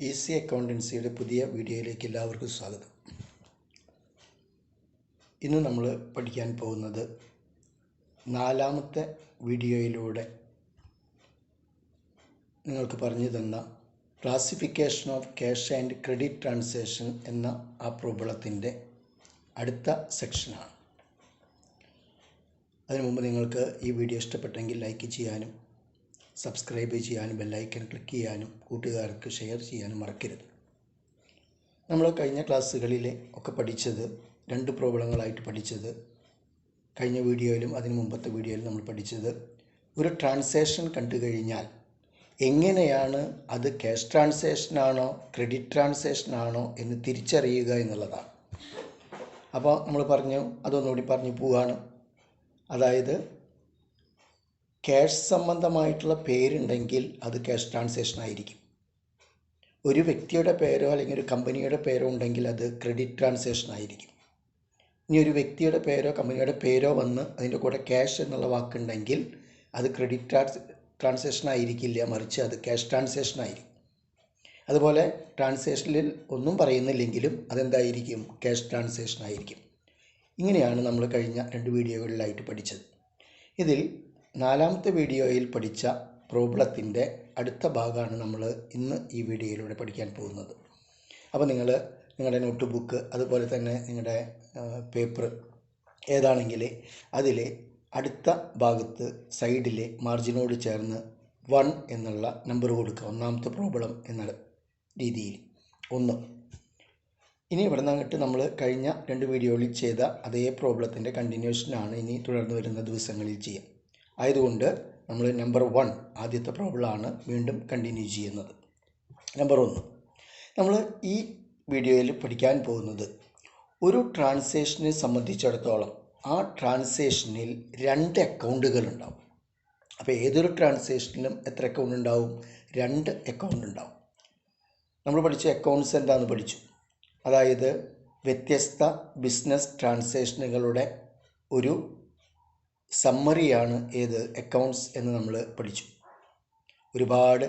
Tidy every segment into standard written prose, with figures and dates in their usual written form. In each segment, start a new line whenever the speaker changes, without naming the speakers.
Easy അക്കൗണ്ടൻസിയുടെ പുതിയ വീഡിയോയിലേക്ക് എല്ലാവർക്കും സ്വാഗതം. ഇന്ന് നമ്മൾ പഠിക്കാൻ പോകുന്നത് നാലാമത്തെ വീഡിയോയിലൂടെ നിങ്ങൾക്ക് പറഞ്ഞു തന്ന classification of cash and credit transaction എന്ന ആ പ്രോബ്ലത്തിൻ്റെ അടുത്ത സെക്ഷനാണ്. അതിനു മുമ്പ് നിങ്ങൾക്ക് ഈ വീഡിയോ ഇഷ്ടപ്പെട്ടെങ്കിൽ ലൈക്ക് ചെയ്യാനും സബ്സ്ക്രൈബ് ചെയ്യാനും ബെല്ലൈക്കൺ ക്ലിക്ക് ചെയ്യാനും കൂട്ടുകാർക്ക് ഷെയർ ചെയ്യാനും മറക്കരുത്. നമ്മൾ കഴിഞ്ഞ ക്ലാസ്സുകളിലെ ഒക്കെ പഠിച്ചത് രണ്ട് പ്രോബ്ലങ്ങളായിട്ട് പഠിച്ചത്, കഴിഞ്ഞ വീഡിയോയിലും അതിന് മുമ്പത്തെ വീഡിയോയിലും നമ്മൾ പഠിച്ചത് ഒരു ട്രാൻസാക്ഷൻ കണ്ടു കഴിഞ്ഞാൽ എങ്ങനെയാണ് അത് ക്യാഷ് ട്രാൻസാക്ഷനാണോ ക്രെഡിറ്റ് ട്രാൻസാക്ഷനാണോ എന്ന് തിരിച്ചറിയുക എന്നുള്ളതാണ്. അപ്പോൾ നമ്മൾ അതൊന്നുകൂടി പറഞ്ഞു പോവുകയാണ്. അതായത് ക്യാഷ് സംബന്ധമായിട്ടുള്ള പേരുണ്ടെങ്കിൽ അത് ക്യാഷ് ട്രാൻസാക്ഷൻ ആയിരിക്കും. ഒരു വ്യക്തിയുടെ പേരോ അല്ലെങ്കിൽ ഒരു കമ്പനിയുടെ പേരോ ഉണ്ടെങ്കിൽ അത് ക്രെഡിറ്റ് ട്രാൻസാക്ഷൻ ആയിരിക്കും. ഇനി ഒരു വ്യക്തിയുടെ പേരോ കമ്പനിയുടെ പേരോ വന്ന് അതിൻ്റെ കൂടെ ക്യാഷ് എന്നുള്ള വാക്കുണ്ടെങ്കിൽ അത് ക്രെഡിറ്റ് ട്രാൻസാക്ഷൻ ആയിരിക്കില്ല, മറിച്ച് അത് ക്യാഷ് ട്രാൻസാക്ഷൻ ആയിരിക്കും. അതുപോലെ ട്രാൻസാക്ഷനിൽ ഒന്നും പറയുന്നില്ലെങ്കിലും അതെന്തായിരിക്കും? ക്യാഷ് ട്രാൻസാക്ഷൻ ആയിരിക്കും. ഇങ്ങനെയാണ് നമ്മൾ കഴിഞ്ഞ രണ്ട് വീഡിയോകളിലായിട്ട് പഠിച്ചത്. ഇതിൽ നാലാമത്തെ വീഡിയോയിൽ പഠിച്ച പ്രോബ്ലത്തിൻ്റെ അടുത്ത ഭാഗമാണ് നമ്മൾ ഇന്ന് ഈ വീഡിയോയിലൂടെ പഠിക്കാൻ പോകുന്നത്. അപ്പോൾ നിങ്ങളുടെ നോട്ട് ബുക്ക് അതുപോലെ തന്നെ നിങ്ങളുടെ പേപ്പർ ഏതാണെങ്കിൽ അതിൽ അടുത്ത ഭാഗത്ത് സൈഡിൽ മാർജിനോട് ചേർന്ന് 1 എന്നുള്ള നമ്പർ കൊടുക്കുക. ഒന്നാമത്തെ പ്രോബ്ലം എന്ന രീതിയിൽ 1. ഇനി ഇവിടെ നിന്ന് അങ്ങോട്ട് നമ്മൾ കഴിഞ്ഞ രണ്ട് വീഡിയോകളിൽ ചെയ്ത അതേ പ്രോബ്ലത്തിൻ്റെ കണ്ടിന്യൂഷനാണ് ഇനി തുടർന്ന് വരുന്ന ദിവസങ്ങളിൽ ചെയ്യുക. ആയതുകൊണ്ട് നമ്മൾ നമ്പർ 1 ആദ്യത്തെ പ്രോബ്ലമാണ് വീണ്ടും കണ്ടിന്യൂ ചെയ്യുന്നത്. നമ്പർ 1 നമ്മൾ ഈ വീഡിയോയിൽ പഠിക്കാൻ പോകുന്നത് ഒരു ട്രാൻസാക്ഷനെ സംബന്ധിച്ചിടത്തോളം ആ ട്രാൻസാക്ഷനിൽ 2 അക്കൗണ്ടുകൾ ഉണ്ടാവും. അപ്പോൾ ഏതൊരു ട്രാൻസാക്ഷനിലും എത്ര അക്കൗണ്ട് ഉണ്ടാവും? 2 അക്കൗണ്ട് ഉണ്ടാവും. നമ്മൾ പഠിച്ച അക്കൗണ്ട്സ് എന്താണെന്ന് പഠിച്ചു. അതായത് വ്യത്യസ്ത ബിസിനസ് ട്രാൻസാക്ഷനുകളുടെ ഒരു സമ്മറിയാണ് ഏത് അക്കൗണ്ട്സ് എന്ന് നമ്മൾ പഠിച്ചു. ഒരുപാട്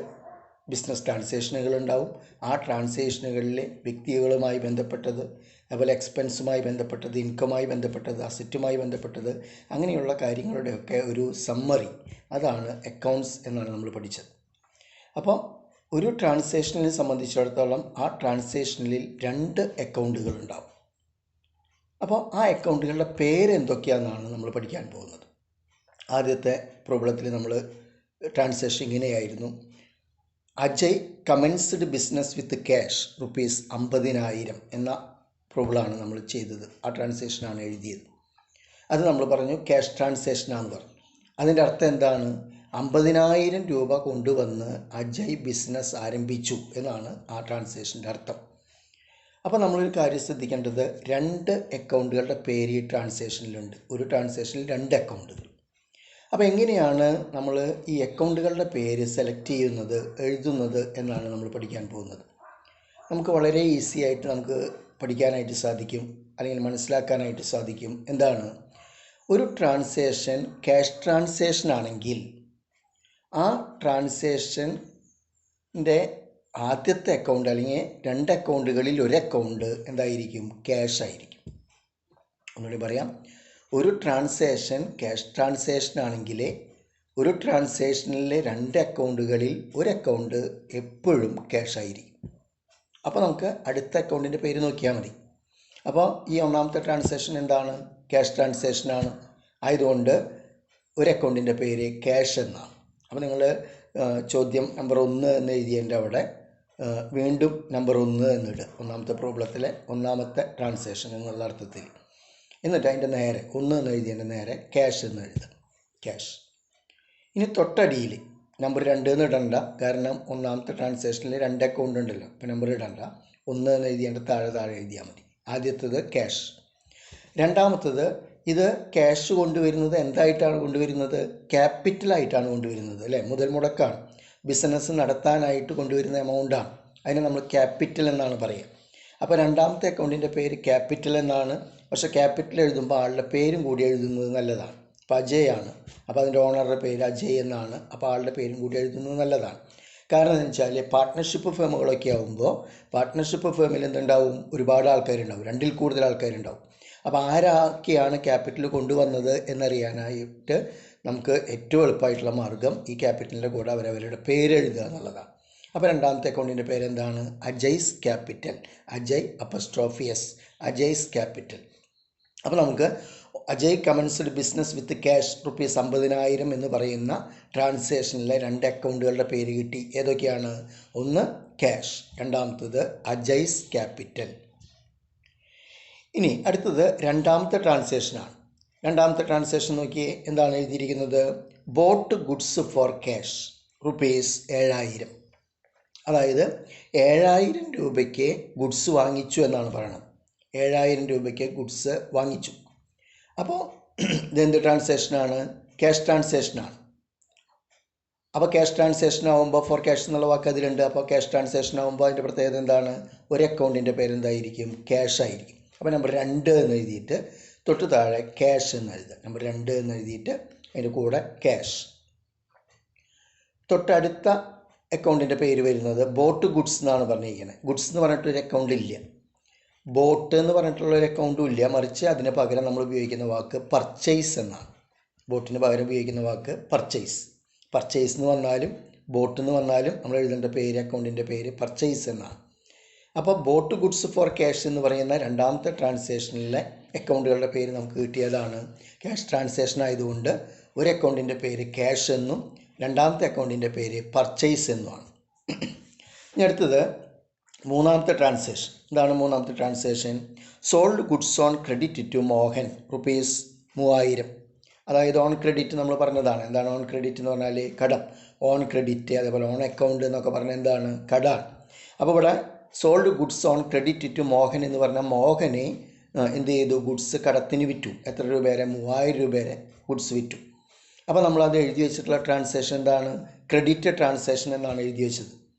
ബിസിനസ് ട്രാൻസാക്ഷനുകൾ ഉണ്ടാവും. ആ ട്രാൻസാക്ഷനുകളിലെ വ്യക്തികളുമായി ബന്ധപ്പെട്ടത്, അതുപോലെ എക്സ്പെൻസുമായി ബന്ധപ്പെട്ടത്, ഇൻകമായി ബന്ധപ്പെട്ടത്, അസറ്റുമായി ബന്ധപ്പെട്ടത്, അങ്ങനെയുള്ള കാര്യങ്ങളുടെയൊക്കെ ഒരു സമ്മറി, അതാണ് അക്കൗണ്ട്സ് എന്നാണ് നമ്മൾ പഠിച്ചത്. അപ്പോൾ ഒരു ട്രാൻസാക്ഷനെ സംബന്ധിച്ചിടത്തോളം ആ ട്രാൻസാക്ഷനിൽ 2 അക്കൗണ്ടുകൾ ഉണ്ടാവും. അപ്പോൾ ആ അക്കൗണ്ടുകളുടെ പേര് എന്തൊക്കെയാണെന്നാണ് നമ്മൾ പഠിക്കാൻ പോകുന്നത്. ആദ്യത്തെ പ്രോബ്ലത്തിൽ നമ്മൾ ട്രാൻസാക്ഷൻ ഇങ്ങനെയായിരുന്നു: Ajay commenced business with cash ₹50,000 എന്ന പ്രോബ്ലമാണ് നമ്മൾ ചെയ്തത്. ആ ട്രാൻസാക്ഷനാണ് എഴുതിയത്. അത് നമ്മൾ പറഞ്ഞു ക്യാഷ് ട്രാൻസാക്ഷനാണെന്ന് പറഞ്ഞു. അതിൻ്റെ അർത്ഥം എന്താണ്? 50,000 രൂപ കൊണ്ടുവന്ന് അജയ് ബിസിനസ് ആരംഭിച്ചു എന്നാണ് ആ ട്രാൻസാക്ഷൻ്റെ അർത്ഥം. അപ്പോൾ നമ്മളൊരു കാര്യം ശ്രദ്ധിക്കേണ്ടത്, 2 അക്കൗണ്ടുകളുടെ പേര് ഈ ട്രാൻസാക്ഷനിലുണ്ട്. ഒരു ട്രാൻസാക്ഷനിൽ 2 അക്കൗണ്ടുകൾ. അപ്പോൾ എങ്ങനെയാണ് നമ്മൾ ഈ അക്കൗണ്ടുകളുടെ പേര് സെലക്ട് ചെയ്യുന്നത്, എഴുതുന്നത് എന്നാണ് നമ്മൾ പഠിക്കാൻ പോകുന്നത്. നമുക്ക് വളരെ ഈസി ആയിട്ട് നമുക്ക് പഠിക്കാനായിട്ട് സാധിക്കും, അല്ലെങ്കിൽ മനസ്സിലാക്കാനായിട്ട് സാധിക്കും. എന്താണ്? ഒരു ട്രാൻസാക്ഷൻ ക്യാഷ് ട്രാൻസാക്ഷൻ ആണെങ്കിൽ ആ ട്രാൻസാക്ഷൻ്റെ ആദ്യത്തെ അക്കൗണ്ട് അല്ലെങ്കിൽ 2 അക്കൗണ്ടുകളിൽ ഒരു അക്കൗണ്ട് എന്തായിരിക്കും? ക്യാഷ് ആയിരിക്കും. ഒന്നുകൂടി പറയാം. ഒരു ട്രാൻസാക്ഷൻ ക്യാഷ് ട്രാൻസാക്ഷൻ ആണെങ്കിൽ ഒരു ട്രാൻസാക്ഷനിലെ 2 അക്കൗണ്ടുകളിൽ ഒരു അക്കൗണ്ട് എപ്പോഴും ക്യാഷ് ആയിരിക്കും. അപ്പോൾ നമുക്ക് അടുത്ത അക്കൗണ്ടിൻ്റെ പേര് നോക്കിയാൽ മതി. അപ്പോൾ ഈ ഒന്നാമത്തെ ട്രാൻസാക്ഷൻ എന്താണ്? ക്യാഷ് ട്രാൻസാക്ഷനാണ്. ആയതുകൊണ്ട് ഒരു അക്കൗണ്ടിൻ്റെ പേര് ക്യാഷ് എന്നാണ്. അപ്പോൾ നിങ്ങൾ ചോദ്യം നമ്പർ 1 എന്ന് എഴുതിയതിൻ്റെ അവിടെ വീണ്ടും നമ്പർ 1 എന്നിടുക. ഒന്നാമത്തെ പ്രോബ്ലത്തിലെ ഒന്നാമത്തെ ട്രാൻസാക്ഷൻ എന്നുള്ള അർത്ഥത്തിൽ. എന്നിട്ട് അതിൻ്റെ നേരെ 1 എന്ന് എഴുതിയതിൻ്റെ നേരെ ക്യാഷ് എന്ന് എഴുതുക. ക്യാഷ്. ഇനി തൊട്ടടിയിൽ നമ്പർ 2 എന്ന് ഇടണ്ട, കാരണം ഒന്നാമത്തെ ട്രാൻസാക്ഷനിൽ 2 അക്കൗണ്ട് ഉണ്ടല്ലോ. അപ്പോൾ നമ്പർ ഇടണ്ട. 1 എന്ന് എഴുതിയതിൻ്റെ താഴെ എഴുതിയാൽ മതി. ആദ്യത്തേത് ക്യാഷ്. രണ്ടാമത്തത്, ഇത് ക്യാഷ് കൊണ്ടുവരുന്നത് എന്തായിട്ടാണ് കൊണ്ടുവരുന്നത്? ക്യാപിറ്റലായിട്ടാണ് കൊണ്ടുവരുന്നത്, അല്ലേ? മുതൽ മുടക്കാണ്. ബിസിനസ് നടത്താനായിട്ട് കൊണ്ടുവരുന്ന എമൗണ്ടാണ്. അതിനെ നമ്മൾ ക്യാപിറ്റൽ എന്നാണ് പറയുക. അപ്പോൾ രണ്ടാമത്തെ അക്കൗണ്ടിൻ്റെ പേര് ക്യാപിറ്റൽ എന്നാണ്. പക്ഷേ ക്യാപിറ്റൽ എഴുതുമ്പോൾ ആളുടെ പേരും കൂടി എഴുതുന്നത് നല്ലതാണ്. അപ്പോൾ അജയ് ആണ്, അപ്പോൾ അതിൻ്റെ ഓണറുടെ പേര് അജയ് എന്നാണ്. അപ്പോൾ ആളുടെ പേരും കൂടി എഴുതുന്നത് നല്ലതാണ്. കാരണം എന്ന് വെച്ചാൽ പാർട്ട്ണർഷിപ്പ് ഫേമുകളൊക്കെ ആകുമ്പോൾ പാർട്ട്ണർഷിപ്പ് ഫേമിൽ എന്തുണ്ടാവും, ഒരുപാട് ആൾക്കാരുണ്ടാവും, 2ൽ കൂടുതൽ ആൾക്കാരുണ്ടാവും. അപ്പോൾ ആരൊക്കെയാണ് ക്യാപിറ്റൽ കൊണ്ടുവന്നത് എന്നറിയാനായിട്ട് നമുക്ക് ഏറ്റവും എളുപ്പമായിട്ടുള്ള മാർഗം ഈ ക്യാപിറ്റലിൻ്റെ കൂടെ അവരവരുടെ പേര് എഴുതുക എന്നുള്ളതാണ്. അപ്പോൾ രണ്ടാമത്തെ അക്കൗണ്ടിൻ്റെ പേരെന്താണ്? Ajay's capital. Ajay _S, Ajay's capital. അപ്പോൾ നമുക്ക് Ajay commenced business with cash ₹50,000 എന്ന് പറയുന്ന ട്രാൻസാക്ഷനിലെ 2 അക്കൗണ്ടുകളുടെ പേര് കിട്ടി. ഏതൊക്കെയാണ്? ഒന്ന് ക്യാഷ്, രണ്ടാമത്തത് അജയ്സ് ക്യാപിറ്റൽ. ഇനി അടുത്തത് രണ്ടാമത്തെ ട്രാൻസാക്ഷനാണ്. രണ്ടാമത്തെ ട്രാൻസാക്ഷൻ നോക്കിയേ, എന്താണ് എഴുതിയിരിക്കുന്നത്? Boat goods for cash ₹7,000. അതായത് 7,000 രൂപയ്ക്ക് ഗുഡ്സ് വാങ്ങിച്ചു എന്നാണ് പറയുന്നത്. 7,000 രൂപയ്ക്ക് ഗുഡ്സ് വാങ്ങിച്ചു. അപ്പോൾ ഇതെന്ത് ട്രാൻസാക്ഷനാണ്? ക്യാഷ് ട്രാൻസാക്ഷനാണ്. അപ്പോൾ ക്യാഷ് ട്രാൻസാക്ഷൻ ആകുമ്പോൾ ഫോർ ക്യാഷ് എന്നുള്ള വാക്ക് അതിലുണ്ട്. അപ്പോൾ ക്യാഷ് ട്രാൻസാക്ഷൻ ആകുമ്പോൾ അതിൻ്റെ പ്രത്യേകത എന്താണ്? ഒരു അക്കൗണ്ടിൻ്റെ പേരെന്തായിരിക്കും? ക്യാഷ് ആയിരിക്കും. അപ്പോൾ നമ്പർ 2 എന്ന് എഴുതിയിട്ട് തൊട്ട് താഴെ ക്യാഷ് എന്ന് എഴുതുക. നമ്പർ 2 എന്ന് എഴുതിയിട്ട് അതിൻ്റെ കൂടെ ക്യാഷ്. തൊട്ടടുത്ത അക്കൗണ്ടിൻ്റെ പേര് വരുന്നത് ബോട്ട് ഗുഡ്സ് എന്നാണ് പറഞ്ഞിരിക്കുന്നത്. ഗുഡ്സ് എന്ന് പറഞ്ഞിട്ടൊരു അക്കൗണ്ട് ഇല്ല, ബോട്ട് എന്ന് പറഞ്ഞിട്ടുള്ളൊരു അക്കൗണ്ടും ഇല്ല. മറിച്ച് അതിന് പകരം നമ്മൾ ഉപയോഗിക്കുന്ന വാക്ക് പർച്ചേസ് എന്നാണ്. ബോട്ടിന് പകരം ഉപയോഗിക്കുന്ന വാക്ക് പർച്ചേസ്. പർച്ചേസ് എന്ന് വന്നാലും ബോട്ട് എന്ന് വന്നാലും നമ്മൾ എഴുതേണ്ട പേര്, അക്കൗണ്ടിൻ്റെ പേര് പർച്ചേസ് എന്നാണ്. അപ്പോൾ ബോട്ട് ഗുഡ്സ് ഫോർ ക്യാഷ് എന്ന് പറയുന്ന രണ്ടാമത്തെ ട്രാൻസാക്ഷനിലെ അക്കൗണ്ടുകളുടെ പേര് നമുക്ക് കിട്ടിയതാണ്. ക്യാഷ് ട്രാൻസാക്ഷൻ ആയതുകൊണ്ട് ഒരു അക്കൗണ്ടിൻ്റെ പേര് ക്യാഷ് എന്നും രണ്ടാമത്തെ അക്കൗണ്ടിൻ്റെ പേര് പർച്ചേസ് എന്നുമാണ്. ഇനി അടുത്തത് മൂന്നാമത്തെ ട്രാൻസാക്ഷൻ. എന്താണ് മൂന്നാമത്തെ transaction? Sold goods on credit to Mohan ₹3,000. അതായത് ഓൺ ക്രെഡിറ്റ് നമ്മൾ പറഞ്ഞതാണ്. എന്താണ് ഓൺ ക്രെഡിറ്റ് എന്ന് പറഞ്ഞാൽ? കടം. ഓൺ ക്രെഡിറ്റ്, അതേപോലെ ഓൺ അക്കൗണ്ട് എന്നൊക്കെ പറഞ്ഞാൽ എന്താണ്? കടമാണ്. അപ്പോൾ ഇവിടെ sold goods on credit to Mohan എന്ന് പറഞ്ഞാൽ മോഹനെ എന്ത് ചെയ്തു? ഗുഡ്സ് കടത്തിന് വിറ്റു. എത്ര രൂപ വരെ? 3,000 രൂപ വരെ ഗുഡ്സ് വിറ്റു. അപ്പോൾ നമ്മളത് എഴുതി വെച്ചിട്ടുള്ള ട്രാൻസാക്ഷൻ എന്താണ്? ക്രെഡിറ്റ് ട്രാൻസാക്ഷൻ എന്നാണ് എഴുതി വെച്ചത്.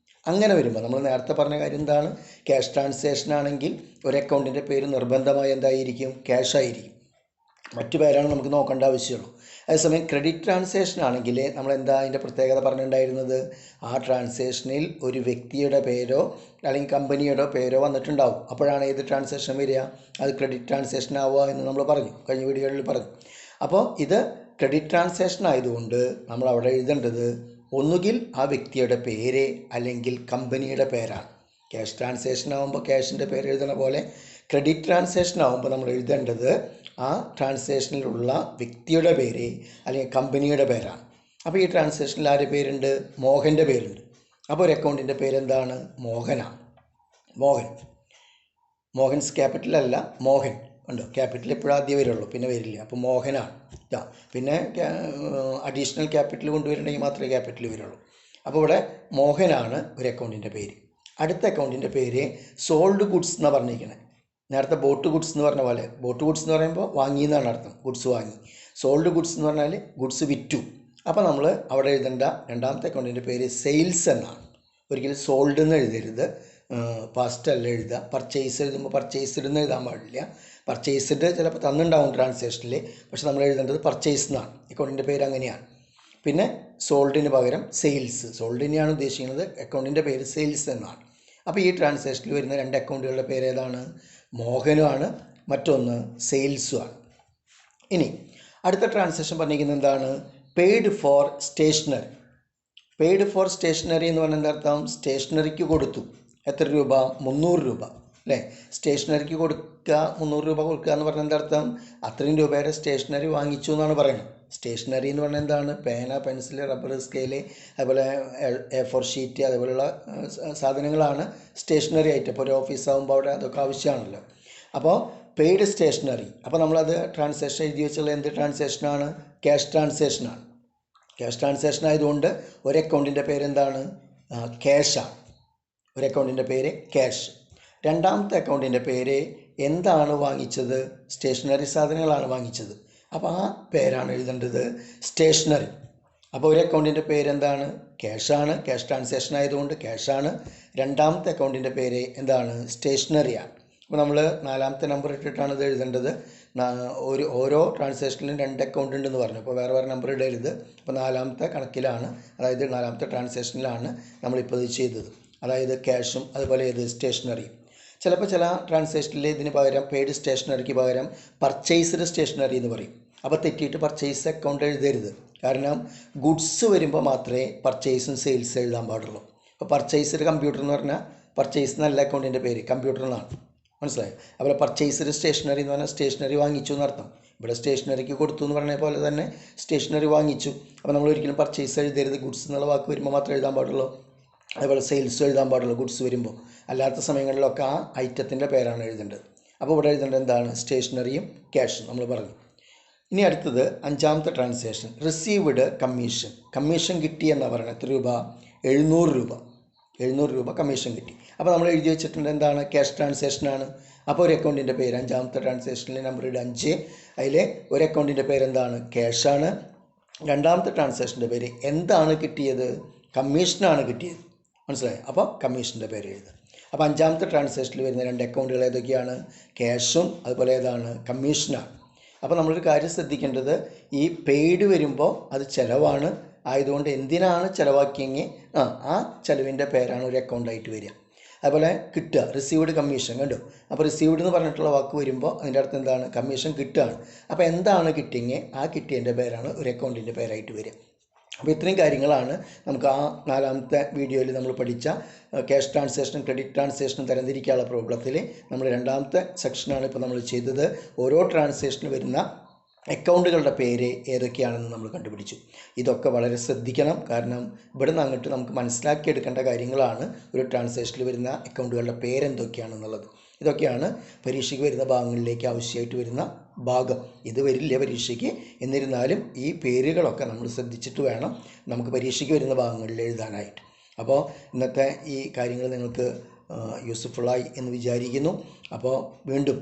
അങ്ങനെ വരുമ്പോൾ നമ്മൾ നേരത്തെ പറഞ്ഞ കാര്യം എന്താണ്? ക്യാഷ് ട്രാൻസാക്ഷൻ ആണെങ്കിൽ ഒരു അക്കൗണ്ടിൻ്റെ പേര് നിർബന്ധമായി എന്തായിരിക്കും? ക്യാഷ് ആയിരിക്കും. മറ്റു പേരാണ് നമുക്ക് നോക്കേണ്ട ആവശ്യമുള്ളൂ. അതേസമയം ക്രെഡിറ്റ് ട്രാൻസാക്ഷൻ ആണെങ്കിൽ നമ്മൾ എന്താ അതിൻ്റെ പ്രത്യേകത പറഞ്ഞിട്ടുണ്ടായിരുന്നത്? ആ ട്രാൻസാക്ഷനിൽ ഒരു വ്യക്തിയുടെ പേരോ അല്ലെങ്കിൽ കമ്പനിയുടെ പേരോ വന്നിട്ടുണ്ടാവും. അപ്പോഴാണ് ഏത് ട്രാൻസാക്ഷൻ വരിക? അത് ക്രെഡിറ്റ് ട്രാൻസാക്ഷൻ ആവുക എന്ന് നമ്മൾ പറഞ്ഞു, കഴിഞ്ഞ വീഡിയോകളിൽ പറഞ്ഞു. അപ്പോൾ ഇത് ക്രെഡിറ്റ് ട്രാൻസാക്ഷൻ ആയതുകൊണ്ട് നമ്മൾ അവിടെ എഴുതേണ്ടത് ഒന്നുകിൽ ആ വ്യക്തിയുടെ പേര് അല്ലെങ്കിൽ കമ്പനിയുടെ പേരാണ്. ക്യാഷ് ട്രാൻസാക്ഷൻ ആകുമ്പോൾ ക്യാഷിൻ്റെ പേര് എഴുതുന്ന പോലെ ക്രെഡിറ്റ് ട്രാൻസാക്ഷൻ ആകുമ്പോൾ നമ്മൾ എഴുതേണ്ടത് ആ ട്രാൻസാക്ഷനിലുള്ള വ്യക്തിയുടെ പേര് അല്ലെങ്കിൽ കമ്പനിയുടെ പേരാണ്. അപ്പോൾ ഈ ട്രാൻസാക്ഷനിൽ ആരുടെ പേരുണ്ട്? മോഹൻ്റെ പേരുണ്ട്. അപ്പോൾ ഒരു അക്കൗണ്ടിൻ്റെ പേരെന്താണ്? മോഹനാണ്. മോഹൻസ് ക്യാപിറ്റൽ അല്ല, മോഹൻ. ഉണ്ടോ? ക്യാപിറ്റൽ എപ്പോഴും ആദ്യം വരുള്ളൂ, പിന്നെ വരില്ല. അപ്പോൾ മോഹനാണ്. പിന്നെ അഡീഷണൽ ക്യാപിറ്റൽ കൊണ്ടുവരണമെങ്കിൽ മാത്രമേ ക്യാപിറ്റൽ വരുള്ളൂ. അപ്പോൾ ഇവിടെ മോഹനാണ് ഒരു അക്കൗണ്ടിൻ്റെ പേര്. അടുത്ത അക്കൗണ്ടിൻ്റെ പേര് സോൾഡ് ഗുഡ്സ് എന്നാണ് പറഞ്ഞിരിക്കുന്നത്. നേരത്തെ ബോട്ട് ഗുഡ്സ് എന്ന് പറഞ്ഞ പോലെ, ബോട്ട് ഗുഡ്സ് എന്ന് പറയുമ്പോൾ വാങ്ങി എന്നാണ് അർത്ഥം, ഗുഡ്സ് വാങ്ങി. സോൾഡ് ഗുഡ്സ് എന്ന് പറഞ്ഞാൽ ഗുഡ്സ് വിറ്റു. അപ്പോൾ നമ്മൾ അവിടെ എഴുതേണ്ട രണ്ടാമത്തെ അക്കൗണ്ടിൻ്റെ പേര് സെയിൽസ് എന്നാണ്. ഒരിക്കലും സോൾഡ് എന്ന് എഴുതരുത്, പാസ്റ്റ് അല്ല എഴുതുക. പർച്ചേസ് എഴുതുമ്പോൾ പർച്ചേസ്ഡ് എന്ന് എഴുതാൻ പാടില്ല. പർച്ചേസ്ഡ് ചിലപ്പോൾ തന്നിട്ടുണ്ടാവും ട്രാൻസാക്ഷനിൽ, പക്ഷെ നമ്മൾ എഴുതേണ്ടത് പർച്ചേസ് എന്നാണ്. അക്കൗണ്ടിൻ്റെ പേര് അങ്ങനെയാണ്. പിന്നെ സോൾഡിന് പകരം സെയിൽസ്, സോൾഡിനെയാണ് ഉദ്ദേശിക്കുന്നത്, അക്കൗണ്ടിൻ്റെ പേര് സെയിൽസ് എന്നാണ്. അപ്പോൾ ഈ ട്രാൻസാക്ഷനിൽ വരുന്ന 2 അക്കൗണ്ടുകളുടെ പേര് ഏതാണ്? മോഹനുമാണ്, മറ്റൊന്ന് സെയിൽസുമാണ്. ഇനി അടുത്ത ട്രാൻസാക്ഷൻ പറഞ്ഞിരിക്കുന്നത് എന്താണ്? Paid for stationery. Paid for stationery എന്ന് പറഞ്ഞാൽ എന്താ അർത്ഥം? സ്റ്റേഷനറിക്ക് കൊടുത്തു. എത്ര രൂപ? 300 രൂപ അല്ലേ? സ്റ്റേഷനറിക്ക് കൊടുക്കുക, 300 രൂപ കൊടുക്കുക എന്ന് പറഞ്ഞാൽ എന്താ അർത്ഥം? അത്രയും രൂപയുടെ സ്റ്റേഷനറി വാങ്ങിച്ചു എന്നാണ് പറയുന്നത്. സ്റ്റേഷനറി എന്ന് പറഞ്ഞാൽ എന്താണ്? പേന, പെൻസിൽ, റബ്ബർ, സ്കെയിൽ, അതുപോലെ A4 ഷീറ്റ്, അതുപോലെയുള്ള സാധനങ്ങളാണ് സ്റ്റേഷനറി ആയിട്ട്. അപ്പോൾ ഒരു ഓഫീസാകുമ്പോൾ അവിടെ അതൊക്കെ ആവശ്യമാണല്ലോ. അപ്പോൾ പെയ്ഡ് സ്റ്റേഷനറി. അപ്പോൾ നമ്മളത് ട്രാൻസാക്ഷൻ എഴുതി വെച്ചുള്ള എന്ത് ട്രാൻസാക്ഷനാണ്? ക്യാഷ് ട്രാൻസാക്ഷനാണ്. ക്യാഷ് ട്രാൻസാക്ഷൻ ആയതുകൊണ്ട് ഒരു അക്കൗണ്ടിൻ്റെ പേരെന്താണ്? ക്യാഷാണ്. ഒരു അക്കൗണ്ടിൻ്റെ പേര് ക്യാഷ്. രണ്ടാമത്തെ അക്കൗണ്ടിൻ്റെ പേര് എന്താണ് വാങ്ങിച്ചത്? സ്റ്റേഷനറി സാധനങ്ങളാണ് വാങ്ങിച്ചത്. അപ്പോൾ ആ പേരാണ് എഴുതേണ്ടത്, സ്റ്റേഷനറി. അപ്പോൾ ഒരു അക്കൗണ്ടിൻ്റെ പേരെന്താണ്? ക്യാഷാണ്. ക്യാഷ് ട്രാൻസാക്ഷൻ ആയതുകൊണ്ട് ക്യാഷാണ്. രണ്ടാമത്തെ അക്കൗണ്ടിൻ്റെ പേര് എന്താണ്? സ്റ്റേഷനറിയാണ്. അപ്പോൾ നമ്മൾ 4ാമത്തെ നമ്പർ ഇട്ടിട്ടാണ് ഇത് എഴുതേണ്ടത്. ഓരോ ട്രാൻസാക്ഷനിലും 2 അക്കൗണ്ട് ഉണ്ടെന്ന് പറഞ്ഞു. അപ്പോൾ വേറെ നമ്പർ ഇടരുത്. അപ്പോൾ 4ാമത്തെ കണക്കിലാണ്, അതായത് 4ാമത്തെ ട്രാൻസാക്ഷനിലാണ് നമ്മളിപ്പോൾ ഇത് ചെയ്തത്. അതായത് ക്യാഷും അതുപോലെ ഇത് സ്റ്റേഷനറിയും. ചിലപ്പോൾ ചില ട്രാൻസാക്ഷനിൽ ഇതിന് പകരം പെയ്ഡ് സ്റ്റേഷനറിക്ക് പകരം പർച്ചേസ്ഡ് സ്റ്റേഷനറി എന്ന് പറയും. അപ്പോൾ തെറ്റിയിട്ട് പർച്ചേസ് അക്കൗണ്ട് എഴുതരുത്. കാരണം ഗുഡ്സ് വരുമ്പോൾ മാത്രമേ പർച്ചേസും സെയിൽസ് എഴുതാൻ പാടുള്ളൂ. അപ്പോൾ പർച്ചേസ്ഡ് കമ്പ്യൂട്ടർ എന്ന് പറഞ്ഞാൽ പർച്ചേസ് എന്നല്ല അക്കൗണ്ടിൻ്റെ പേര്, കമ്പ്യൂട്ടർ എന്നാണ്. മനസ്സിലായോ? അതുപോലെ പർച്ചേസ്ഡ് സ്റ്റേഷനറി എന്ന് പറഞ്ഞാൽ സ്റ്റേഷനറി വാങ്ങിച്ചു എന്നർത്ഥം. ഇവിടെ സ്റ്റേഷനറിക്ക് കൊടുത്തു എന്ന് പറഞ്ഞ പോലെ തന്നെ സ്റ്റേഷനറി വാങ്ങിച്ചു. അപ്പോൾ നമ്മൾ ഒരിക്കലും പർച്ചേസ് എഴുതരുത്. ഗുഡ്സ് എന്നുള്ള വാക്ക് വരുമ്പോൾ മാത്രമേ എഴുതാൻ പാടുള്ളൂ. അതുപോലെ സെയിൽസ് എഴുതാൻ പാടുള്ളൂ ഗുഡ്സ് വരുമ്പോൾ. അല്ലാത്ത സമയങ്ങളിലൊക്കെ ആ ഐറ്റത്തിൻ്റെ പേരാണ് എഴുതേണ്ടത്. അപ്പോൾ ഇവിടെ എഴുതേണ്ടത് എന്താണ്? സ്റ്റേഷനറിയും ക്യാഷും നമ്മൾ പറഞ്ഞു. ഇനി അടുത്തത് 5ാമത്തെ ട്രാൻസാക്ഷൻ, റിസീവ്ഡ് കമ്മീഷൻ. കമ്മീഷൻ കിട്ടി എന്നാണ് പറയുന്നത്. എത്ര രൂപ? 700 രൂപ. 700 രൂപ കമ്മീഷൻ കിട്ടി. അപ്പോൾ നമ്മൾ എഴുതി വെച്ചിട്ടുണ്ട് എന്താണ്? ക്യാഷ് ട്രാൻസാക്ഷനാണ്. അപ്പോൾ ഒരു അക്കൗണ്ടിൻ്റെ പേര് 5ാമത്തെ ട്രാൻസാക്ഷനിൽ നമ്പർ 5, അതിലെ ഒരു അക്കൗണ്ടിൻ്റെ പേരെന്താണ്? ക്യാഷാണ്. 2ാമത്തെ ട്രാൻസാക്ഷൻ്റെ പേര് എന്താണ് കിട്ടിയത്? കമ്മീഷനാണ് കിട്ടിയത്. മനസ്സിലായി? അപ്പോൾ കമ്മീഷൻ്റെ പേര് എഴുതുക. അപ്പോൾ 5ാമത്തെ ട്രാൻസാക്ഷനിൽ വരുന്ന 2 അക്കൗണ്ടുകൾ ഏതൊക്കെയാണ്? ക്യാഷും അതുപോലെ ഏതാണ്? കമ്മീഷനാണ്. അപ്പോൾ നമ്മളൊരു കാര്യം ശ്രദ്ധിക്കേണ്ടത്, ഈ പെയ്ഡ് വരുമ്പോൾ അത് ചിലവാണ്. ആയതുകൊണ്ട് എന്തിനാണ് ചിലവാക്കിയെങ്കിൽ ആ ചിലവിൻ്റെ പേരാണ് ഒരു അക്കൗണ്ടായിട്ട് വരിക. അതുപോലെ കിട്ടുക, റിസീവ്ഡ് കമ്മീഷൻ. കണ്ടു? അപ്പോൾ റിസീവ്ഡ് എന്ന് പറഞ്ഞിട്ടുള്ള വാക്ക് വരുമ്പോൾ അതിൻ്റെ അർത്ഥം എന്താണ്? കമ്മീഷൻ കിട്ടുകയാണ്. അപ്പോൾ എന്താണ് കിട്ടിയെങ്കിൽ ആ കിട്ടിയതിൻ്റെ പേരാണ് ഒരു അക്കൗണ്ടിൻ്റെ പേരായിട്ട് വരിക. അപ്പോൾ ഇത്രയും കാര്യങ്ങളാണ് നമുക്ക് ആ 4ാമത്തെ വീഡിയോയിൽ നമ്മൾ പഠിച്ച ക്യാഷ് ട്രാൻസാക്ഷനും ക്രെഡിറ്റ് ട്രാൻസാക്ഷനും തരംതിരിക്കാനുള്ള പ്രോബ്ലത്തിൽ നമ്മൾ 2ാമത്തെ സെക്ഷനാണ് ഇപ്പോൾ നമ്മൾ ചെയ്തത്. ഓരോ ട്രാൻസാക്ഷന് വരുന്ന അക്കൗണ്ടുകളുടെ പേര് ഏതൊക്കെയാണെന്ന് നമ്മൾ കണ്ടുപിടിച്ചു. ഇതൊക്കെ വളരെ ശ്രദ്ധിക്കണം. കാരണം ഇവിടെ നിന്ന് അങ്ങോട്ട് നമുക്ക് മനസ്സിലാക്കിയെടുക്കേണ്ട കാര്യങ്ങളാണ് ഒരു ട്രാൻസാക്ഷനിൽ വരുന്ന അക്കൗണ്ടുകളുടെ പേരെന്തൊക്കെയാണെന്നുള്ളത്. ഇതൊക്കെയാണ് പരീക്ഷയ്ക്ക് വരുന്ന ഭാഗങ്ങളിലേക്ക് ആവശ്യമായിട്ട് വരുന്ന ഭാഗം. ഇത് വരില്ല പരീക്ഷയ്ക്ക്, എന്നിരുന്നാലും ഈ പേരുകളൊക്കെ നമ്മൾ ശ്രദ്ധിച്ചിട്ട് വേണം നമുക്ക് പരീക്ഷയ്ക്ക് വരുന്ന ഭാഗങ്ങളിൽ എഴുതാനായിട്ട്. അപ്പോൾ ഇന്നത്തെ ഈ കാര്യങ്ങൾ നിങ്ങൾക്ക് യൂസ്ഫുള്ളായി എന്ന് വിചാരിക്കുന്നു. അപ്പോൾ വീണ്ടും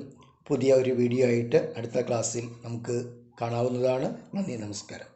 പുതിയ ഒരു വീഡിയോ ആയിട്ട് അടുത്ത ക്ലാസ്സിൽ നമുക്ക് കാണാവുന്നതാണ്. നന്ദി, നമസ്കാരം.